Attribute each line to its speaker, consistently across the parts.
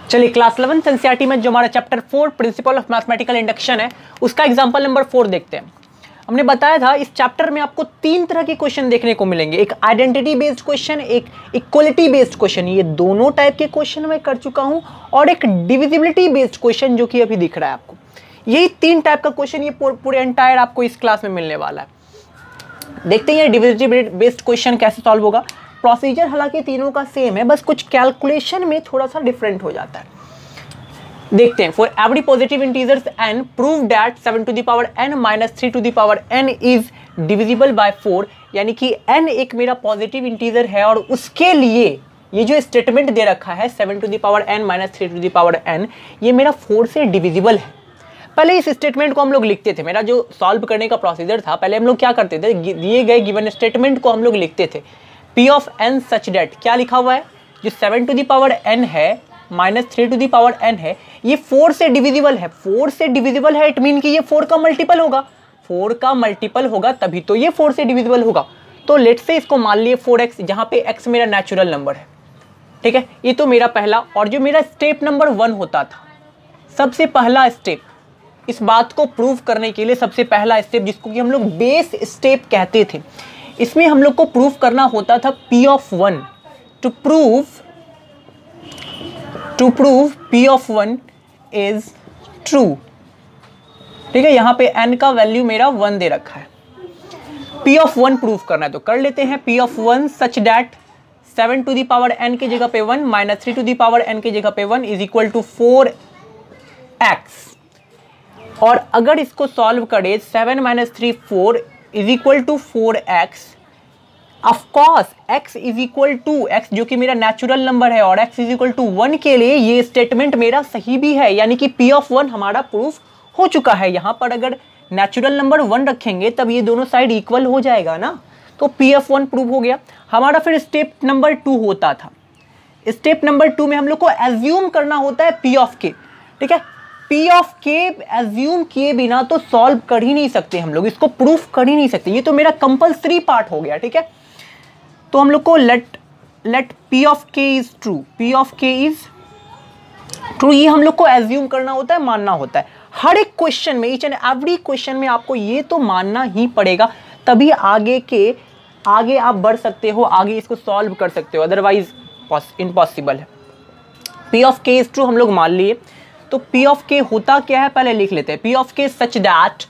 Speaker 1: चलिए class 11 NCERT में जो हमारा chapter 4 principle of mathematical induction है उसका एग्जांपल नंबर 4 देखते हैं। हमने बताया था इस चैप्टर में आपको 3 तरह के क्वेश्चन देखने को मिलेंगे, एक आइडेंटिटी बेस्ड क्वेश्चन, एक इक्वलिटी बेस्ड क्वेश्चन, ये दोनों टाइप के क्वेश्चन मैं कर चुका हूं, और एक डिविजिबिलिटी बेस्ड क्वेश्चन जो कि अभी दिख रहा है आपको। यही 3 टाइप का क्वेश्चन ये पूरे एंटायर आपको इस क्लास में मिलने वाला है। देखते हैं डिविजिबिलिटी बेस्ड क्वेश्चन कैसे सॉल्व होगा। प्रोसीजर हालांकि तीनों का सेम है, बस कुछ कैलकुलेशन में थोड़ा सा डिफरेंट हो जाता है। देखते हैं। For every positive integers n prove that 7 to the power n minus 3 to the power n is divisible by 4, यानी कि n एक मेरा पॉजिटिव इंटीजर है और उसके लिए ये जो स्टेटमेंट दे रखा है 7 to the power n minus 3 to the power n, ये मेरा 4 से डिविजिबल है। पहले इस स्टेटमेंट को हम लोग लिखते थे, मेरा जो सॉल्व करने का प्रोसीजर था, पहले हम लोग क्या करते थे, दिए गए गिवन स्टेटमेंट को हम लोग लिखते थे p of n such that, क्या लिखा हुआ है, जो 7 टू द पावर n है minus 3 to the power n है, ये 4 से डिविजिबल है। 4 से डिविजिबल है, इट मीन कि ये 4 का मल्टीपल होगा, 4 का मल्टीपल होगा तभी तो ये 4 से डिविजिबल होगा। तो लेट्स से इसको मान लिए 4x, जहाँ पे x मेरा नेचुरल नंबर है, ठीक है। ये तो मेरा पहला, और जो मेरा स्टेप नंबर 1 होता था, सबसे पहला स्टेप, इस बात को प्रूव करने के लिए सबसे पहला स्टेप जिसको कि हम लोग बेस स्टेप कहते थे, इसमें हम लोग को प्रूव करना होता था p of 1 to prove p of 1 is true, ठीक है। यहाँ पे n का वैल्यू मेरा 1 दे रखा है, p ऑफ 1 प्रूव करना है तो कर लेते हैं। p of 1 such that 7 to the power n की जगह पे 1 minus 3 to the power n की जगह पे 1 इज इक्वल टू 4x, और अगर इसको सॉल्व करें 7 minus 3 4 is equal to 4x, of course x is equal to x जो कि मेरा नेचुरल नंबर है और x इज इक्वल टू 1 के लिए ये स्टेटमेंट मेरा सही भी है, यानी कि p ऑफ 1 हमारा प्रूफ हो चुका है। यहाँ पर अगर नेचुरल नंबर 1 रखेंगे तब ये दोनों साइड इक्वल हो जाएगा ना, तो p ऑफ 1 प्रूव हो गया हमारा। फिर स्टेप नंबर 2 होता था, स्टेप नंबर 2 में हम लोग को एज्यूम करना होता है p ऑफ k, ठीक है। p ऑफ k एज्यूम किए बिना तो सॉल्व कर ही नहीं सकते हम लोग, इसको प्रूफ कर ही नहीं सकते, ये तो मेरा कंपल्सरी पार्ट हो गया, ठीक है। तो हम लोग को let p of k is true, p of k is true, ये हम लोग को एज्यूम करना होता है, मानना होता है। हर एक क्वेश्चन में, ईच एंड एवरी क्वेश्चन में आपको ये तो मानना ही पड़ेगा, तभी आगे आप बढ़ सकते हो, आगे इसको सॉल्व कर सकते हो, अदरवाइज इम्पॉसिबल है। p of k is true हम लोग मान लिए, तो p ऑफ k होता क्या है पहले लिख लेते हैं। p of k such that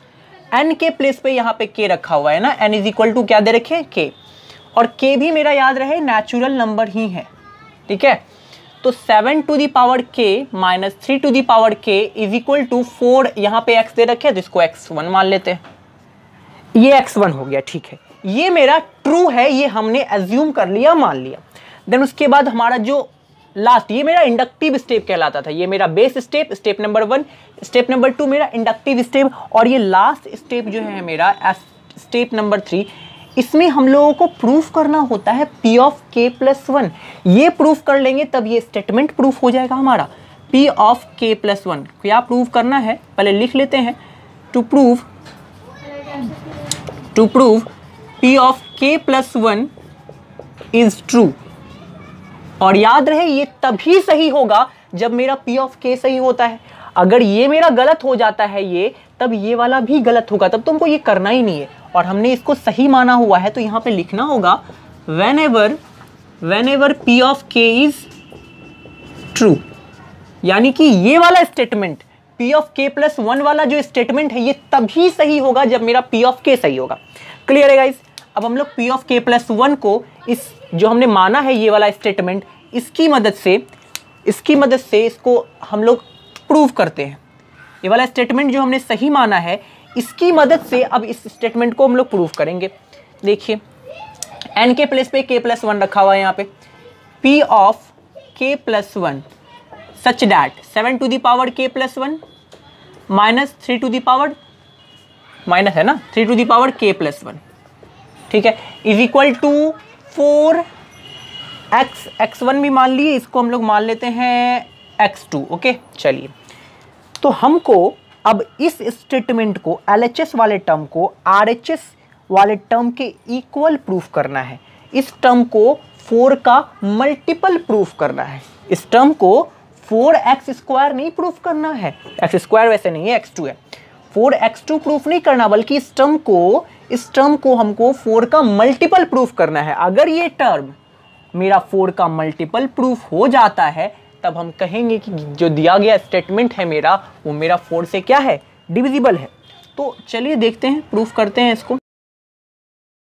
Speaker 1: n के प्लेस पे यहाँ पे k रखा हुआ है ना, n इज इक्वल टू क्या दे रखे k, और k भी मेरा याद रहे नेचुरल नंबर ही है, ठीक है। तो 7 to the power k minus 3 to the power k is equal to 4, यहाँ पे x दे रखे तो इसको x1 मान लेते हैं, ये x1 हो गया, ठीक है। ये मेरा ट्रू है, ये हमने एज्यूम कर लिया, मान लिया। देन उसके बाद हमारा जो लास्ट, ये मेरा इंडक्टिव स्टेप कहलाता था, ये मेरा base step, step number 1, step number 2 मेरा इंडक्टिव स्टेप, और ये लास्ट स्टेप जो है मेरा स्टेप नंबर 3, इसमें हम लोगों को प्रूफ करना होता है p ऑफ k प्लस 1। ये प्रूफ कर लेंगे तब ये स्टेटमेंट प्रूफ हो जाएगा हमारा। p ऑफ k प्लस 1 क्या प्रूफ करना है पहले लिख लेते हैं, to prove p of k plus 1 is true, और याद रहे ये तभी सही होगा जब मेरा p ऑफ k सही होता है। अगर ये मेरा गलत हो जाता है ये, तब ये वाला भी गलत होगा, तब तुमको ये करना ही नहीं है, और हमने इसको सही माना हुआ है तो यहाँ पे लिखना होगा whenever p of k is true, यानी कि ये वाला statement p of k plus 1 वाला जो स्टेटमेंट है ये तभी सही होगा जब मेरा p ऑफ k सही होगा। क्लियर है गाइस। अब हम लोग p ऑफ k प्लस 1 को, इस जो हमने माना है ये वाला स्टेटमेंट, इसकी मदद से इसको हम लोग प्रूव करते हैं। ये वाला स्टेटमेंट जो हमने सही माना है, इसकी मदद से अब इस स्टेटमेंट को हम लोग प्रूव करेंगे। देखिए n के प्लेस पे k प्लस 1 रखा हुआ है यहाँ पे, p of k plus 1 such that 7 to the power k plus 1 minus 3 to the power, minus है ना, 3 to the power k plus 1, ठीक है, is equal to 4x, x1 भी मान लिए, इसको हम लोग मान लेते हैं x2, ओके। चलिए, तो हमको अब इस स्टेटमेंट को LHS वाले टर्म को RHS वाले टर्म के इक्वल प्रूफ करना है। इस टर्म को 4 का मल्टीपल प्रूफ करना है, इस टर्म को 4x² नहीं प्रूफ करना है, x² वैसे नहीं है, x2 है, 4x2 प्रूफ नहीं करना, बल्कि इस टर्म को हमको 4 का मल्टीपल प्रूफ करना है। अगर ये टर्म मेरा 4 का मल्टीपल प्रूफ हो जाता है तब हम कहेंगे कि जो दिया गया स्टेटमेंट है मेरा, वो मेरा 4 से क्या है, डिविजिबल है। तो चलिए देखते हैं, प्रूफ करते हैं इसको।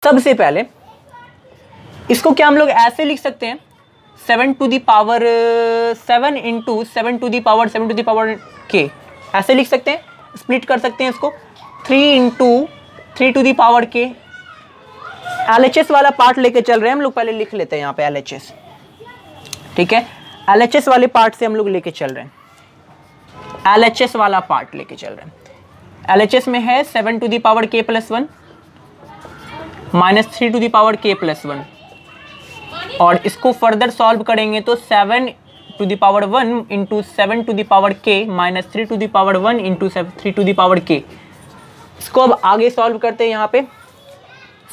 Speaker 1: सबसे पहले इसको क्या हम लोग ऐसे लिख सकते हैं, 7 to the power 7 into 7 to the power 7 to the power k, ऐसे लिख सकते हैं, स्प्लिट कर सकते हैं इसको, 3 into 3 to the power k। LHS वाला पार्ट लेके चल रहे हैं हम लोग, पहले लिख लेते हैं यहाँ पे LHS, ठीक है। LHS वाले पार्ट से हम लोग लेके चल रहे हैं, LHS वाला पार्ट लेके चल रहे हैं। LHS में है 7 to the power k plus 1 minus 3 to the power k plus 1, और इसको फर्दर सॉल्व करेंगे तो 7 to the power 1 into 7 to the power k minus 3 to the power 1 into 3 to the power k। इसको अब आगे solve करते हैं, यहाँ पे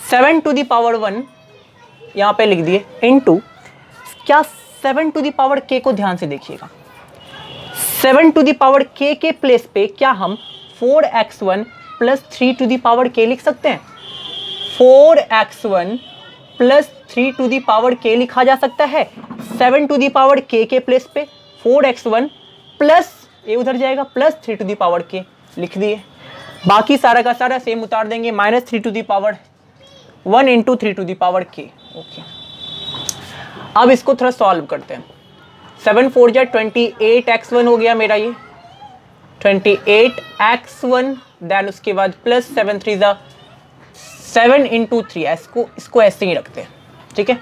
Speaker 1: 7 to the power 1 यहाँ पे लिख दिए इंटू, क्या 7 to the power k को ध्यान से देखिएगा, 7 to the power k के प्लेस पे क्या हम 4x1 plus 3 to the power k लिख सकते हैं, 4x1 plus 3 to the power k लिखा जा सकता है। 7 to the power k के प्लेस पे 4x1 प्लस ये उधर जाएगा plus 3 to the power k लिख दिए, बाकी सारा का सारा सेम उतार देंगे, minus 3 to the power 1 into 3 to the power k। Okay, अब इसको थोड़ा सॉल्व करते हैं। 7 4 जा 28x1 हो गया मेरा, ये 28x1, देन उसके बाद प्लस 7 3 जा 7 इंटू 3, इसको ऐसे ही रखते हैं, ठीक है,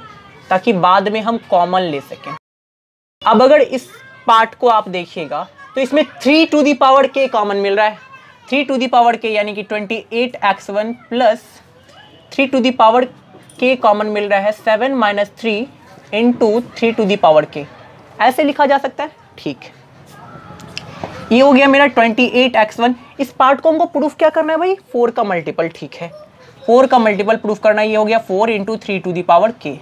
Speaker 1: ताकि बाद में हम कॉमन ले सकें। अब अगर इस पार्ट को आप देखिएगा तो इसमें 3 to the power k common मिल रहा है, 3 to the power k यानी कि 28x1 plus 3 to the power k common मिल रहा है, 7 minus 3 into 3 to the power k, ऐसे लिखा जा सकता है, ठीक। ये हो गया मेरा 28x1। इस पार्ट को हमको प्रूफ क्या करना है भाई, 4 का मल्टीपल, ठीक है, 4 का मल्टीपल प्रूफ करना है। ये हो गया 4 into 3 to the power k।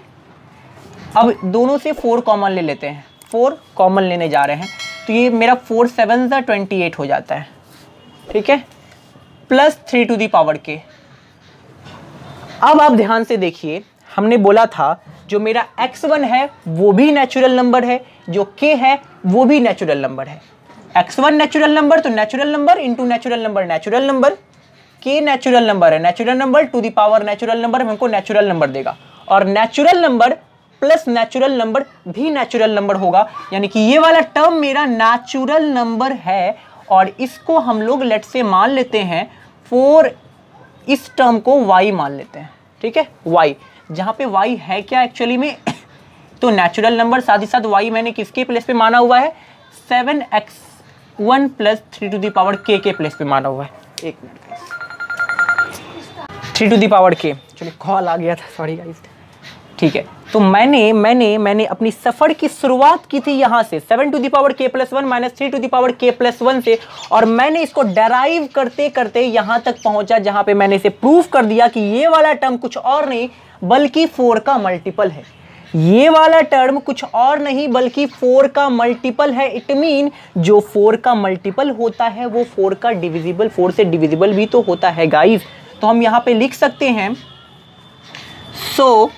Speaker 1: अब दोनों से 4 कॉमन ले लेते हैं, 4 कॉमन लेने जा रहे हैं, तो ये मेरा 4 7 जा 28 हो जाता है, ठीक है, plus 3 to the power k। अब आप ध्यान से देखिए, हमने बोला था जो मेरा x1 है वो भी नेचुरल नंबर है, जो k है वो भी नेचुरल नंबर है। x1 नेचुरल नंबर तो natural number into natural number natural number, k natural number है, natural number to the power natural number हमको नेचुरल नंबर देगा, और natural number plus natural number भी नेचुरल नंबर होगा, यानी कि ये वाला टर्म मेरा नेचुरल नंबर है। और इसको हम लोग लेट से मान लेते हैं 4, इस टर्म को y मान लेते हैं, ठीक है, y, जहाँ पे y है क्या एक्चुअली में तो नेचुरल नंबर, साथ ही साथ y मैंने किसके प्लेस पे माना हुआ है, 7x1 plus 3 to the power k के प्लेस पे माना हुआ है। एक minute, 3 to the power k, चलिए कॉल आ गया था, सॉरी गाइस, ठीक है। तो मैंने अपनी सफ़र की शुरुआत की थी यहाँ से 7 to the power k plus 1 minus 3 to the power k plus 1 से, और मैंने इसको डेराइव करते करते यहाँ तक पहुँचा जहाँ पे मैंने इसे प्रूफ कर दिया कि ये वाला टर्म कुछ और नहीं बल्कि 4 का मल्टीपल है। ये वाला टर्म कुछ और नहीं बल्कि 4 का मल्टीपल है। इट मीन जो 4 का मल्टीपल होता है वो 4 का डिविजिबल, 4 से डिविजिबल भी तो होता है गाइस। तो हम यहाँ पे लिख सकते हैं सो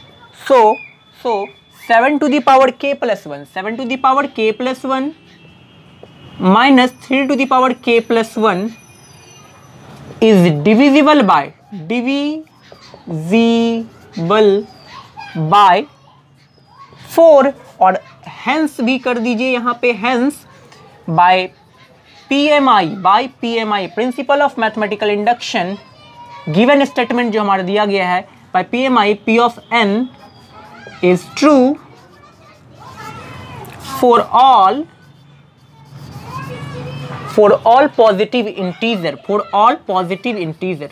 Speaker 1: 7 to the power k plus 1, 7 to the power k plus 1 minus 3 to the power k plus 1 is divisible by 4, और hence भी कर दीजिए यहाँ पे, hence by PMI principle of mathematical induction, given statement जो हमारा दिया गया है, by PMI P of n is true for all positive integer, for all positive integer,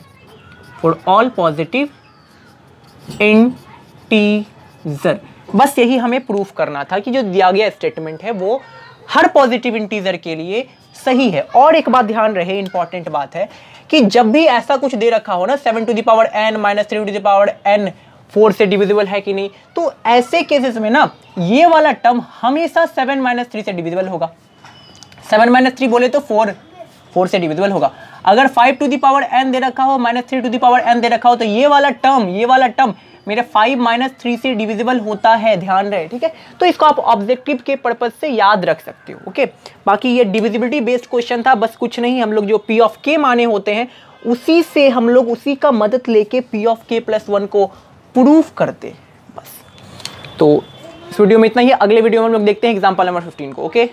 Speaker 1: बस यही हमें प्रूफ करना था कि जो दिया गया स्टेटमेंट है वो हर पॉजिटिव इंटीजर के लिए सही है। और एक बात ध्यान रहे, इंपॉर्टेंट बात है कि जब भी ऐसा कुछ दे रखा हो ना 7 to the power n minus 3 to the power n 4 से डिविजिबल है कि नहीं, तो ऐसे केसेस में ना ये वाला टर्म हमेशा 7 माइनस 3 से डिविजिबल होगा। 7 माइनस 3 बोले तो 4 से डिविजिबल होगा। अगर 5 टू द पावर n दे रखा हो, minus 3 to the power n दे रखा हो, तो ये वाला टर्म मेरे 5 माइनस 3 से डिविजिबल होता है, ध्यान रहे, ठीक है। तो इसको आप ऑब्जेक्टिव के पर्पज से याद रख सकते हो, ओके। बाकी ये डिविजिबिलिटी बेस्ड क्वेश्चन था, बस कुछ नहीं, हम लोग जो P ऑफ K माने होते हैं उसी से हम लोग उसी का मदद लेके P ऑफ K प्लस 1 को प्रूफ करते हैं, बस। तो इस वीडियो में इतना ही, अगले वीडियो में हम लोग देखते हैं एग्जाम्पल नंबर 15 को, ओके।